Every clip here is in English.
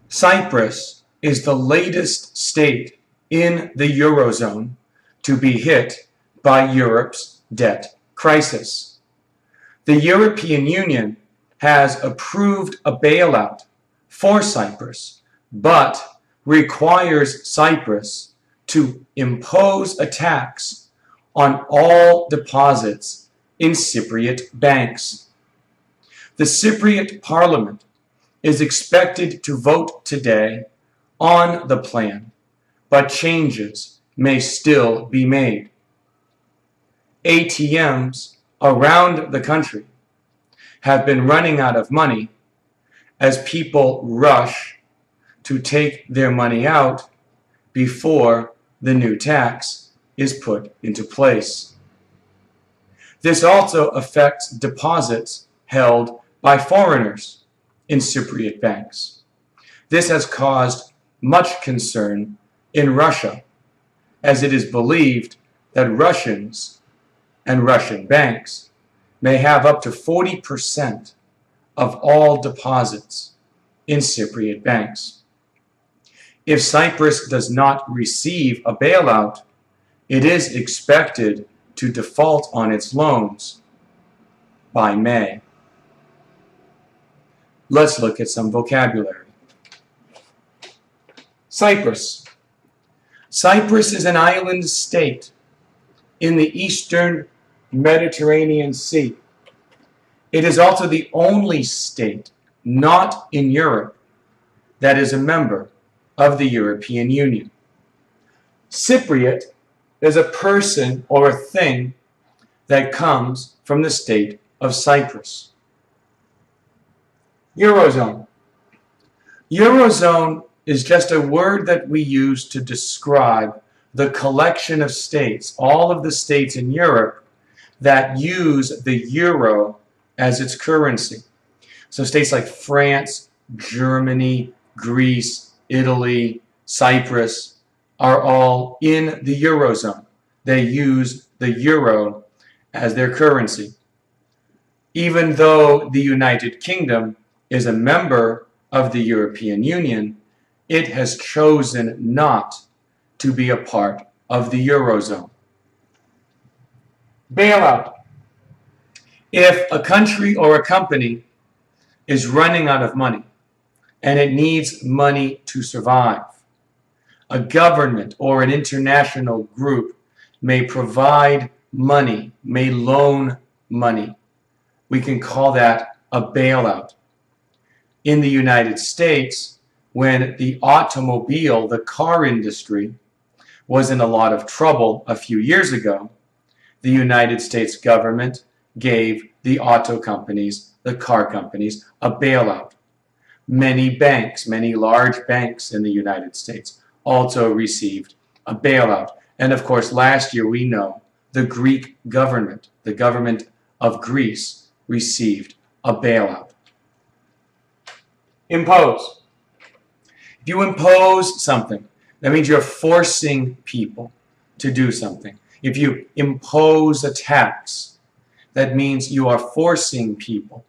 Cyprus is the latest state in the Eurozone to be hit by Europe's debt crisis. The European Union has approved a bailout for Cyprus, but requires Cyprus to impose a tax on all deposits in Cypriot banks. The Cypriot Parliament is expected to vote today on the plan, but changes may still be made. ATMs around the country have been running out of money as people rush to take their money out before the new tax is put into place. This also affects deposits held by foreigners in Cypriot banks. This has caused much concern in Russia, as it is believed that Russians and Russian banks may have up to 40% of all deposits in Cypriot banks. If Cyprus does not receive a bailout, it is expected to default on its loans by May. Let's look at some vocabulary. Cyprus. Cyprus is an island state in the eastern Mediterranean Sea. It is also the only state not in Europe that is a member of the European Union. Cypriot is a person or a thing that comes from the state of Cyprus. Eurozone. Eurozone is just a word that we use to describe the collection of states, all of the states in Europe that use the euro as its currency. So states like France, Germany, Greece, Italy, Cyprus are all in the Eurozone. They use the euro as their currency. Even though the United Kingdom is a member of the European Union, it has chosen not to be a part of the Eurozone. Bailout. If a country or a company is running out of money and it needs money to survive, a government or an international group may provide money, may loan money. We can call that a bailout. In the United States, when the automobile, the car industry, was in a lot of trouble a few years ago, the United States government gave the auto companies, the car companies, a bailout. Many banks, many large banks in the United States also received a bailout. And of course, last year we know the Greek government, the government of Greece, received a bailout. Impose. If you impose something, that means you're forcing people to do something. If you impose a tax, that means you are forcing people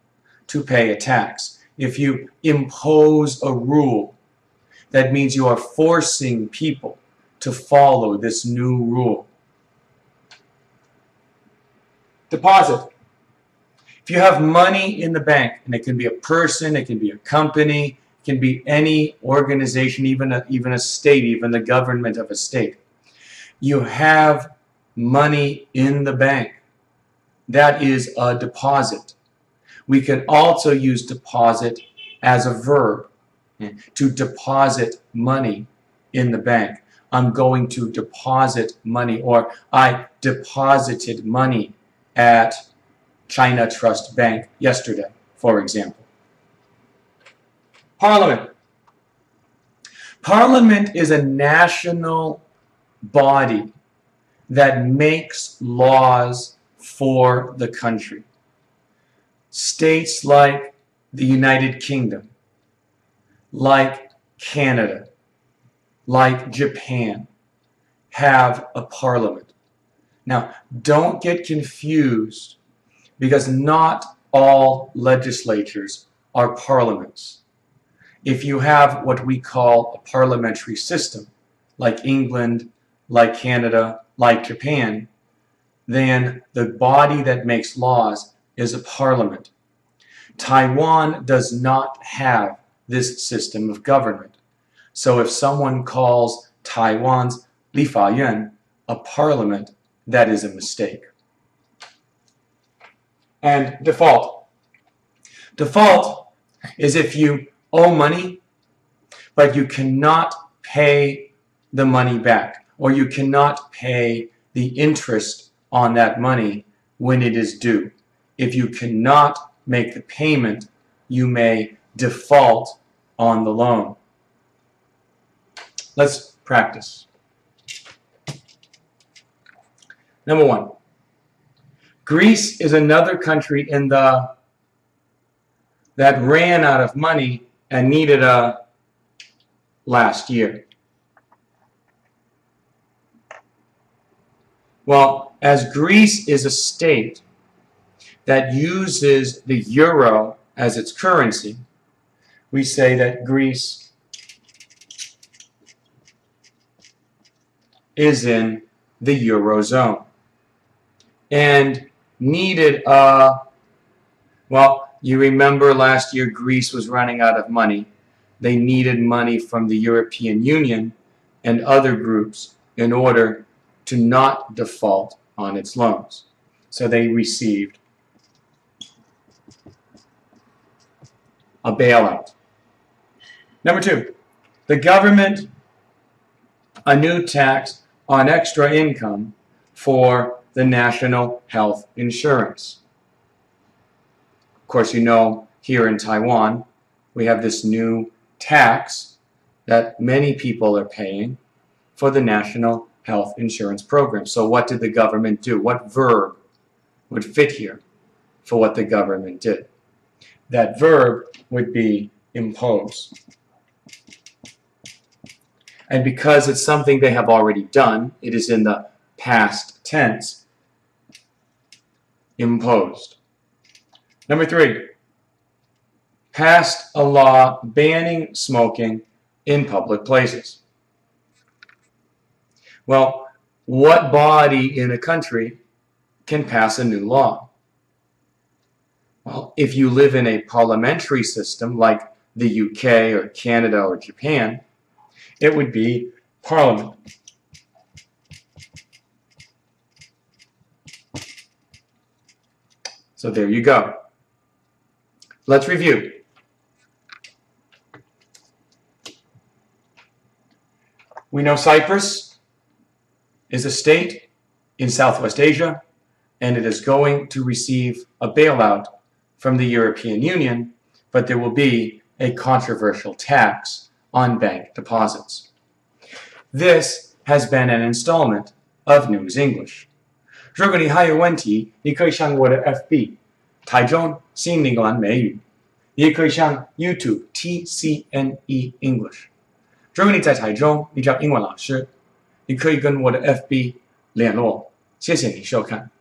to pay a tax. If you impose a rule, that means you are forcing people to follow this new rule. Deposit. If you have money in the bank, and it can be a person, it can be a company, it can be any organization, even a state, even the government of a state. You have money in the bank. That is a deposit. We can also use deposit as a verb, to deposit money in the bank. I'm going to deposit money, or I deposited money at China Trust Bank yesterday, for example. Parliament. Parliament is a national body that makes laws for the country. States like the United Kingdom, like Canada, like Japan, have a parliament. Now, don't get confused, because not all legislatures are parliaments. if you have what we call a parliamentary system, like England, like Canada, like Japan, then the body that makes laws is a parliament. Taiwan does not have this system of government. So if someone calls Taiwan's 立法院 a parliament, that is a mistake. And default. Default is if you owe money, but you cannot pay the money back, or you cannot pay the interest on that money when it is due. If you cannot make the payment, you may default on the loan. Let's practice. Number one, Greece is another country in that ran out of money and needed a last year. Well, as Greece is a state that uses the euro as its currency, we say that Greece is in the Eurozone and needed well, you remember last year Greece was running out of money. They needed money from the European Union and other groups in order to not default on its loans. So they received a bailout. Number two, the government, a new tax on extra income for the national health insurance. Of course, you know, here in Taiwan, we have this new tax that many people are paying for the national health insurance program. So what did the government do? What verb would fit here for what the government did? That verb would be impose. And because it's something they have already done, it is in the past tense, imposed. Number three, passed a law banning smoking in public places. Well, what body in a country can pass a new law? Well, if you live in a parliamentary system like the UK or Canada or Japan, it would be Parliament. So there you go. Let's review. We know Cyprus is a state in Southwest Asia, and it is going to receive a bailout from the European Union, but there will be a controversial tax on bank deposits. This has been an installment of News English. 如果你还有问题，你可以上我的 FB 台中新英格兰美语，也可以上 YouTube TCNE English。如果你在台中，你找英文老师，你可以跟我的 FB 联络。谢谢你收看。